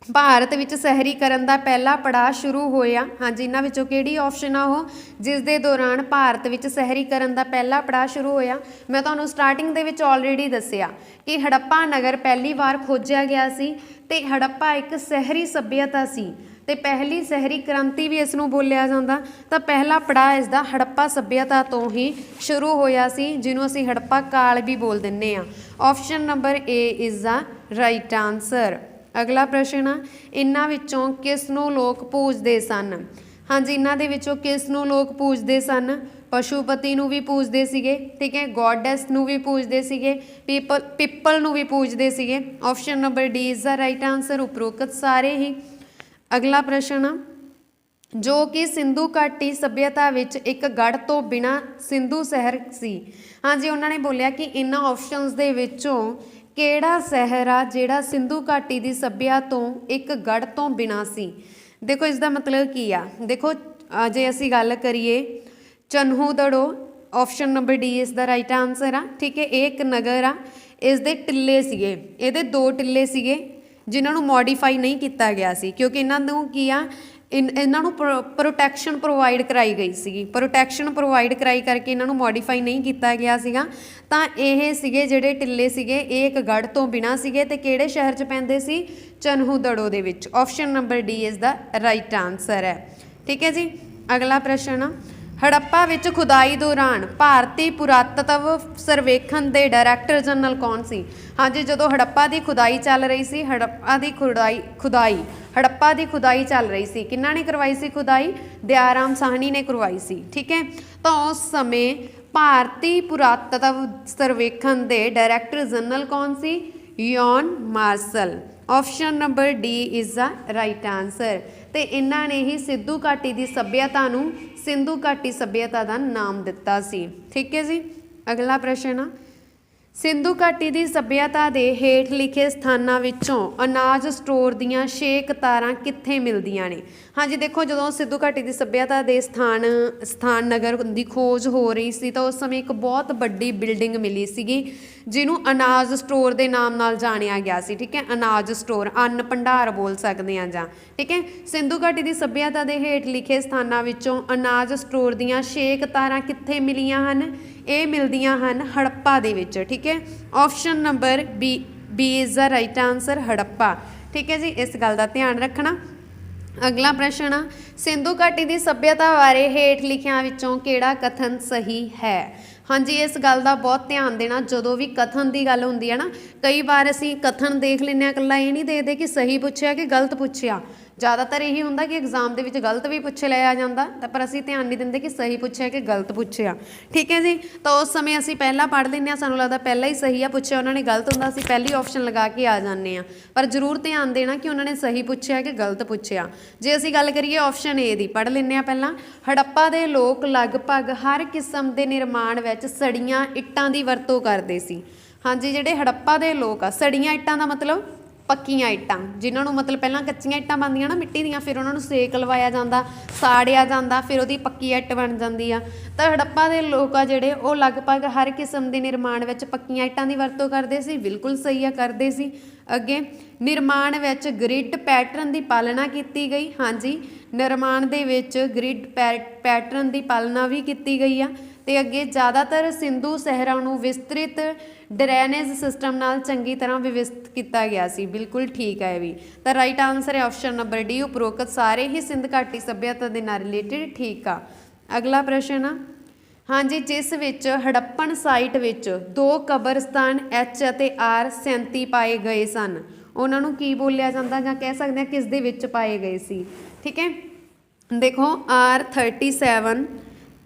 ਭਾਰਤ ਵਿੱਚ ਸ਼ਹਿਰੀਕਰਨ ਦਾ ਪਹਿਲਾ ਪੜਾਅ ਸ਼ੁਰੂ ਹੋਇਆ। ਹਾਂਜੀ, ਇਹਨਾਂ ਵਿੱਚੋਂ ਕਿਹੜੀ ਆਪਸ਼ਨ ਆ ਉਹ ਜਿਸ ਦੇ ਦੌਰਾਨ ਭਾਰਤ ਵਿੱਚ ਸ਼ਹਿਰੀਕਰਨ ਦਾ ਪਹਿਲਾ ਪੜਾਅ ਸ਼ੁਰੂ ਹੋਇਆ। ਮੈਂ ਤੁਹਾਨੂੰ ਸਟਾਰਟਿੰਗ ਦੇ ਵਿੱਚ ਆਲਰੇਡੀ ਦੱਸਿਆ ਕਿ ਹੜੱਪਾ ਨਗਰ ਪਹਿਲੀ ਵਾਰ ਖੋਜਿਆ ਗਿਆ ਸੀ ਤੇ ਹੜੱਪਾ ਇੱਕ ਸ਼ਹਿਰੀ ਸੱਭਿਅਤਾ ਸੀ ਤੇ ਪਹਿਲੀ ਸ਼ਹਿਰੀ ਕ੍ਰਾਂਤੀ ਵੀ ਇਸ ਨੂੰ ਬੋਲਿਆ ਜਾਂਦਾ। ਤਾਂ ਪਹਿਲਾ ਪੜਾਅ ਇਸ ਦਾ ਹੜੱਪਾ ਸੱਭਿਅਤਾ ਤੋਂ ਹੀ ਸ਼ੁਰੂ ਹੋਇਆ ਸੀ, ਜਿਹਨੂੰ ਅਸੀਂ ਹੜੱਪਾ ਕਾਲ ਵੀ ਬੋਲ ਦਿੰਦੇ ਆ। Option number A is the right answer. ਅਗਲਾ ਪ੍ਰਸ਼ਨ ਆ, ਇਹਨਾਂ ਵਿੱਚੋਂ ਕਿਸ ਨੂੰ ਲੋਕ ਪੂਜਦੇ ਸਨ। ਹਾਂਜੀ, ਇਹਨਾਂ ਦੇ ਵਿੱਚੋਂ ਕਿਸ ਨੂੰ ਲੋਕ ਪੂਜਦੇ ਸਨ। ਪਸ਼ੂਪਤੀ ਨੂੰ ਵੀ ਪੂਜਦੇ ਸੀਗੇ, ਠੀਕ ਹੈ, ਗੋਡੈਸ ਨੂੰ ਵੀ ਪੂਜਦੇ ਸੀਗੇ, ਪਿੱਪਲ ਨੂੰ ਵੀ ਪੂਜਦੇ ਸੀਗੇ। Option number D is the right answer, ਉਪਰੋਕਤ ਸਾਰੇ ਹੀ। ਅਗਲਾ ਪ੍ਰਸ਼ਨ ਆ, ਜੋ ਕਿ ਸਿੰਧੂ ਘਾਟੀ ਸੱਭਿਅਤਾ ਵਿੱਚ ਇੱਕ ਗੜ੍ਹ ਤੋਂ ਬਿਨਾਂ ਸਿੰਧੂ ਸ਼ਹਿਰ ਸੀ। ਹਾਂਜੀ, ਉਹਨਾਂ ਨੇ ਬੋਲਿਆ ਕਿ ਇਹਨਾਂ ਆਪਸ਼ਨਸ ਦੇ ਵਿੱਚੋਂ ਕਿਹੜਾ ਸ਼ਹਿਰ ਆ ਜਿਹੜਾ ਸਿੰਧੂ ਘਾਟੀ ਦੀ ਸੱਭਿਆ ਤੋਂ ਇੱਕ ਗੜ੍ਹ ਤੋਂ ਬਿਨਾਂ ਸੀ। ਦੇਖੋ ਇਸ ਦਾ ਮਤਲਬ ਕੀ ਆ। ਦੇਖੋ ਜੇ ਅਸੀਂ ਗੱਲ ਕਰੀਏ ਚਨਹੂਦੜੋ, ਆਪਸ਼ਨ ਨੰਬਰ ਡੀ ਇਸ ਦਾ ਰਾਈਟ ਆਨਸਰ ਆ, ਠੀਕ ਹੈ। ਇਹ ਇੱਕ ਨਗਰ ਆ, ਇਸ ਦੇ ਟਿੱਲੇ ਸੀਗੇ, ਇਹਦੇ 2 ਟਿੱਲੇ ਸੀਗੇ ਜਿਨ੍ਹਾਂ ਨੂੰ ਮੋਡੀਫਾਈ ਨਹੀਂ ਕੀਤਾ ਗਿਆ ਸੀ ਕਿਉਂਕਿ ਇਹਨਾਂ ਨੂੰ ਕੀ ਆ ਇਹਨਾਂ ਨੂੰ ਪ੍ਰੋਟੈਕਸ਼ਨ ਪ੍ਰੋਵਾਈਡ ਕਰਾਈ ਗਈ ਸੀਗੀ। ਪ੍ਰੋਟੈਕਸ਼ਨ ਪ੍ਰੋਵਾਈਡ ਕਰਾਈ ਕਰਕੇ ਇਹਨਾਂ ਨੂੰ ਮੋਡੀਫਾਈ ਨਹੀਂ ਕੀਤਾ ਗਿਆ ਸੀਗਾ। ਤਾਂ ਇਹ ਸੀਗੇ ਜਿਹੜੇ ਟਿੱਲੇ ਸੀਗੇ ਇਹ ਇੱਕ ਗੜ੍ਹ ਤੋਂ ਬਿਨਾਂ ਸੀਗੇ ਤੇ ਕਿਹੜੇ ਸ਼ਹਿਰ 'ਚ ਪੈਂਦੇ ਸੀ, ਚਨਹੂਦੜੋ ਦੇ ਵਿੱਚ। ਆਪਸ਼ਨ ਨੰਬਰ ਡੀ ਇਸ ਦਾ ਰਾਈਟ ਆਨਸਰ ਹੈ, ਠੀਕ ਹੈ ਜੀ। ਅਗਲਾ ਪ੍ਰਸ਼ਨ, ਹੜੱਪਾ ਵਿੱਚ ਖੁਦਾਈ ਦੌਰਾਨ ਭਾਰਤੀ ਪੁਰਾਤਤਵ ਸਰਵੇਖਣ ਦੇ ਡਾਇਰੈਕਟਰ ਜਨਰਲ ਕੌਣ ਸੀ। ਹਾਂਜੀ, ਜਦੋਂ ਹੜੱਪਾ ਦੀ ਖੁਦਾਈ ਚੱਲ ਰਹੀ ਸੀ, ਹੜੱਪਾ ਦੀ ਖੁਦਾਈ ਚੱਲ ਰਹੀ ਸੀ, ਕਿਹਨਾਂ ਨੇ ਕਰਵਾਈ ਸੀ ਖੁਦਾਈ, ਦਿਆਰਾਮ ਸਾਹਨੀ ਨੇ ਕਰਵਾਈ ਸੀ, ਠੀਕ ਹੈ। ਤਾਂ ਉਸ ਸਮੇਂ ਭਾਰਤੀ ਪੁਰਾਤਤਵ ਸਰਵੇਖਣ ਦੇ ਡਾਇਰੈਕਟਰ ਜਨਰਲ ਕੌਣ ਸੀ, John Marshall. Option number D is the right answer. ਤੇ ਇਹਨਾਂ ਨੇ ਹੀ ਸਿੰਧੂ ਘਾਟੀ ਦੀ ਸੱਭਿਅਤਾ ਨੂੰ ਸਿੰਧੂ ਘਾਟੀ ਸੱਭਿਅਤਾ ਦਾ ਨਾਮ ਦਿੱਤਾ ਸੀ, ਠੀਕ ਹੈ ਜੀ। ਅਗਲਾ ਪ੍ਰਸ਼ਨ ਆ, ਸਿੰਧੂ ਘਾਟੀ ਦੀ ਸੱਭਿਅਤਾ ਦੇ ਹੇਠ ਲਿਖੇ ਸਥਾਨਾਂ ਵਿੱਚੋਂ ਅਨਾਜ ਸਟੋਰ ਦੀਆਂ 6 ਕਤਾਰਾਂ ਕਿੱਥੇ ਮਿਲਦੀਆਂ ਨੇ। ਹਾਂਜੀ, ਦੇਖੋ ਜਦੋਂ ਸਿੰਧੂ ਘਾਟੀ ਦੀ ਸੱਭਿਅਤਾ ਦੇ ਸਥਾਨ ਨਗਰ ਦੀ ਖੋਜ ਹੋ ਰਹੀ ਸੀ ਤਾਂ ਉਸ ਸਮੇਂ ਇੱਕ ਬਹੁਤ ਵੱਡੀ ਬਿਲਡਿੰਗ ਮਿਲੀ ਸੀਗੀ ਜਿਹਨੂੰ ਅਨਾਜ ਸਟੋਰ ਦੇ ਨਾਮ ਨਾਲ ਜਾਣਿਆ ਗਿਆ ਸੀ, ਠੀਕ ਹੈ। ਅਨਾਜ ਸਟੋਰ, ਅੰਨ ਭੰਡਾਰ ਬੋਲ ਸਕਦੇ ਹਾਂ ਜਾਂ, ਠੀਕ ਹੈ। ਸਿੰਧੂ ਘਾਟੀ ਦੀ ਸੱਭਿਅਤਾ ਦੇ ਹੇਠ ਲਿਖੇ ਸਥਾਨਾਂ ਵਿੱਚੋਂ ਅਨਾਜ ਸਟੋਰ ਦੀਆਂ 6 ਕਤਾਰਾਂ ਕਿੱਥੇ ਮਿਲੀਆਂ ਹਨ, ਇਹ ਮਿਲਦੀਆਂ ਹਨ ਹੜੱਪਾ ਦੇ ਵਿੱਚ, ਠੀਕ ਹੈ। Option number B is the right answer, Harappa, ਠੀਕ ਹੈ ਜੀ। ਇਸ ਗੱਲ ਦਾ ਧਿਆਨ ਰੱਖਣਾ। ਅਗਲਾ ਪ੍ਰਸ਼ਨ ਆ, ਸਿੰਧੂ ਘਾਟੀ ਦੀ ਸੱਭਿਅਤਾ ਬਾਰੇ ਹੇਠ ਲਿਖਿਆਂ ਵਿੱਚੋਂ ਕਿਹੜਾ ਕਥਨ ਸਹੀ ਹੈ। ਹਾਂਜੀ, ਇਸ ਗੱਲ ਦਾ ਬਹੁਤ ਧਿਆਨ ਦੇਣਾ। ਜਦੋਂ ਵੀ ਕਥਨ ਦੀ ਗੱਲ ਹੁੰਦੀ ਹੈ ਨਾ, ਕਈ ਵਾਰ ਅਸੀਂ ਕਥਨ ਦੇਖ ਲੈਂਦੇ ਹਾਂ, ਇਕੱਲਾ ਇਹ ਨਹੀਂ ਦੇਖਦੇ ਕਿ ਸਹੀ ਪੁੱਛਿਆ ਕਿ ਗਲਤ ਪੁੱਛਿਆ। ਜ਼ਿਆਦਾਤਰ ਇਹੀ ਹੁੰਦਾ ਕਿ ਐਗਜ਼ਾਮ ਦੇ ਵਿੱਚ ਗਲਤ ਵੀ ਪੁੱਛ ਲਿਆ ਜਾਂਦਾ ਤਾਂ ਪਰ ਅਸੀਂ ਧਿਆਨ ਨਹੀਂ ਦਿੰਦੇ ਕਿ ਸਹੀ ਪੁੱਛਿਆ ਕਿ ਗਲਤ ਪੁੱਛਿਆ, ਠੀਕ ਹੈ ਜੀ। ਤਾਂ ਉਸ ਸਮੇਂ ਅਸੀਂ ਪਹਿਲਾਂ ਪੜ੍ਹ ਲੈਂਦੇ ਹਾਂ, ਸਾਨੂੰ ਲੱਗਦਾ ਪਹਿਲਾਂ ਹੀ ਸਹੀ ਆ ਪੁੱਛਿਆ, ਉਹਨਾਂ ਨੇ ਗਲਤ ਹੁੰਦਾ, ਅਸੀਂ ਪਹਿਲੀ ਆਪਸ਼ਨ ਲਗਾ ਕੇ ਆ ਜਾਂਦੇ ਹਾਂ। ਪਰ ਜ਼ਰੂਰ ਧਿਆਨ ਦੇਣਾ ਕਿ ਉਹਨਾਂ ਨੇ ਸਹੀ ਪੁੱਛਿਆ ਕਿ ਗਲਤ ਪੁੱਛਿਆ। ਜੇ ਅਸੀਂ ਗੱਲ ਕਰੀਏ ਆਪਸ਼ਨ ਏ ਦੀ, ਪੜ੍ਹ ਲੈਂਦੇ ਹਾਂ ਪਹਿਲਾਂ। ਹੜੱਪਾ ਦੇ ਲੋਕ ਲਗਭਗ ਹਰ ਕਿਸਮ ਦੇ ਨਿਰਮਾਣ ਵਿੱਚ ਸੜੀਆਂ ਇੱਟਾਂ ਦੀ ਵਰਤੋਂ ਕਰਦੇ ਸੀ। ਹਾਂਜੀ, ਜਿਹੜੇ ਹੜੱਪਾ ਦੇ ਲੋਕ ਆ, ਸੜੀਆਂ ਇੱਟਾਂ ਦਾ ਮਤਲਬ ਪੱਕੀਆਂ ਇੱਟਾਂ, ਜਿਨ੍ਹਾਂ ਨੂੰ ਮਤਲਬ ਪਹਿਲਾਂ ਕੱਚੀਆਂ ਇੱਟਾਂ ਬਣਦੀਆਂ ਨਾ ਮਿੱਟੀ ਦੀਆਂ, ਫਿਰ ਉਹਨਾਂ ਨੂੰ ਸੇਕ ਲਵਾਇਆ ਜਾਂਦਾ, ਸਾੜਿਆ ਜਾਂਦਾ, ਫਿਰ ਉਹਦੀ ਪੱਕੀ ਇੱਟ ਬਣ ਜਾਂਦੀ ਆ। ਤਾਂ ਹੜੱਪਾ ਦੇ ਲੋਕ ਆ ਜਿਹੜੇ ਉਹ ਲਗਭਗ ਹਰ ਕਿਸਮ ਦੇ ਨਿਰਮਾਣ ਵਿੱਚ ਪੱਕੀਆਂ ਇੱਟਾਂ ਦੀ ਵਰਤੋਂ ਕਰਦੇ ਸੀ। ਬਿਲਕੁਲ ਸਹੀ ਆ, ਕਰਦੇ ਸੀ। ਅੱਗੇ, ਨਿਰਮਾਣ ਵਿੱਚ ਗ੍ਰਿਡ ਪੈਟਰਨ ਦੀ ਪਾਲਣਾ ਕੀਤੀ ਗਈ। ਹਾਂਜੀ, ਨਿਰਮਾਣ ਦੇ ਵਿੱਚ ਗ੍ਰਿਡ ਪੈਟਰਨ ਦੀ ਪਾਲਣਾ ਵੀ ਕੀਤੀ ਗਈ ਆ। ਤੇ ਅੱਗੇ, ਜ਼ਿਆਦਾਤਰ ਸਿੰਧੂ ਸ਼ਹਿਰਾਂ ਨੂੰ ਵਿਸਤ੍ਰਿਤ ਡਰੇਨੇਜ ਸਿਸਟਮ ਨਾਲ ਚੰਗੀ ਤਰ੍ਹਾਂ ਵਿਵਸਥਿਤ ਕੀਤਾ ਗਿਆ ਸੀ। ਬਿਲਕੁਲ ਠੀਕ ਹੈ ਇਹ ਵੀ। ਤਾਂ ਰਾਈਟ ਆਨਸਰ ਹੈ ਆਪਸ਼ਨ ਨੰਬਰ ਡੀ, ਉਪਰੋਕਤ ਸਾਰੇ ਹੀ ਸਿੰਧ ਘਾਟੀ ਸੱਭਿਅਤਾ ਦੇ ਨਾਲ ਰਿਲੇਟਿਡ ਠੀਕ ਆ। ਅਗਲਾ ਪ੍ਰਸ਼ਨ ਆ, ਹਾਂਜੀ, ਜਿਸ ਵਿੱਚ ਹੜੱਪਣ ਸਾਈਟ ਵਿੱਚ 2 ਕਬਰਸਤਾਨ ਐਚ ਅਤੇ ਆਰ 37 ਪਾਏ ਗਏ ਸਨ, ਉਹਨਾਂ ਨੂੰ ਕੀ ਬੋਲਿਆ ਜਾਂਦਾ ਜਾਂ ਕਹਿ ਸਕਦੇ ਹਾਂ ਕਿਸ ਦੇ ਵਿੱਚ ਪਾਏ ਗਏ ਸੀ, ਠੀਕ ਹੈ। ਦੇਖੋ R37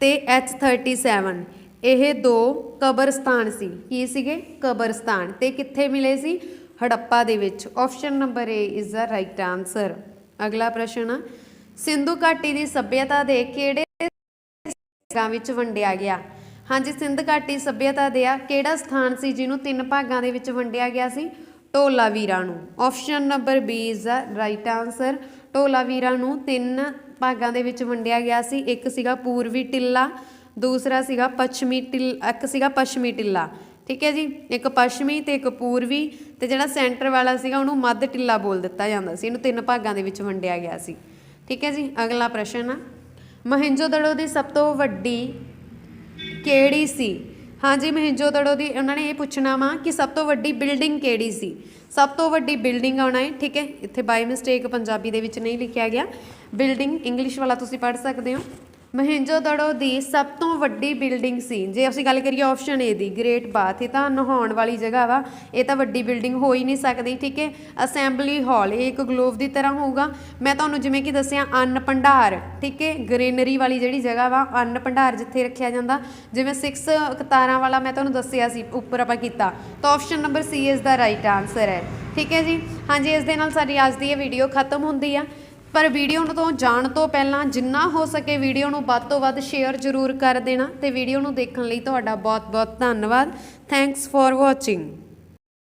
ਤੇ H37 ਇਹ 2 ਕਬਰਸਤਾਨ ਸੀ। ਕੀ ਸੀਗੇ? ਕਬਰਸਤਾਨ। ਤੇ ਕਿੱਥੇ ਮਿਲੇ ਸੀ? ਹੜੱਪਾ ਦੇ ਵਿੱਚ। Option number A is the right answer. ਅਗਲਾ ਪ੍ਰਸ਼ਨ ਆ, ਸਿੰਧੂ ਘਾਟੀ ਦੀ ਸੱਭਿਅਤਾ ਦੇ ਕਿਹੜੇ ਭਾਗਾਂ ਵਿੱਚ ਵੰਡਿਆ ਗਿਆ? ਹਾਂਜੀ, ਸਿੰਧ ਘਾਟੀ ਸੱਭਿਅਤਾ ਦੇ ਕਿਹੜਾ ਸਥਾਨ ਸੀ ਜਿਹਨੂੰ 3 ਭਾਗਾਂ ਦੇ ਵਿੱਚ ਵੰਡਿਆ ਗਿਆ ਸੀ? ਢੋਲਾਵੀਰਾ ਨੂੰ। Option number B is the right answer. Dholavira ਨੂੰ 3 ਭਾਗਾਂ ਦੇ ਵਿੱਚ ਵੰਡਿਆ ਗਿਆ ਸੀ। ਇੱਕ ਸੀਗਾ ਪੂਰਬੀ ਟਿੱਲਾ, ਦੂਸਰਾ ਸੀਗਾ ਪੱਛਮੀ ਟਿੱਲਾ, ਇੱਕ ਸੀਗਾ ਪੱਛਮੀ ਟਿੱਲਾ, ठीक है जी। एक पश्चिमी ते एक पूर्वी ते जिहड़ा सेंटर वाला सीगा उहनूं मੱਧ टिल्ला बोल दिता जांदा सी। इहनूं 3 भागां दे विच वंडिया गया सी। ठीक है जी। अगला प्रश्न आ, मोहनजोदड़ो दी सब तो वड्डी ਕਿਹੜੀ ਸੀ। हाँ जी, मोहनजोदड़ो दी उन्होंने ये पूछना वा कि सब तो वड्डी बिल्डिंग ਕਿਹੜੀ ਸੀ। सब तो वड्डी बिल्डिंग आना है। ठीक है, इत्थे बाय मिसटेक पंजाबी दे विच नहीं लिखिया गया, बिल्डिंग इंग्लिश वाला तुसीं पढ़ सकते हो। मोहनजोदड़ो दी सब तो वड्डी बिल्डिंग सी, जे असीं गल करिए option A the great bath, ये तां नहाउण वाली जगह वा, ये तां वड्डी बिल्डिंग हो ही नहीं सकती। ठीक है, असैंबली हॉल ये एक ग्लोव की तरह होगा। मैं तुहानूं जिवें कि दस्सिया अन्न भंडार, ठीक है, ग्रीनरी वाली जिहड़ी जगह वा, अन्न भंडार जिथे रखिया जांदा, जिवें 6 कतारां वाला मैं तुहानूं दस्सिया सी उपर आपां कीता, तो option number C is the right answer है। ठीक है जी। हाँ जी, इस दे नाल साडी अज दी वीडियो खत्म होंदी आ। पर वीडियो तो जाण तो पहला जिन्ना हो सके वीडियो नूं वध तो वध शेयर जरूर कर देना, ते वीडियो नूं देखण लई तुहाडा बहुत बहुत धन्नवाद। Thanks for watching.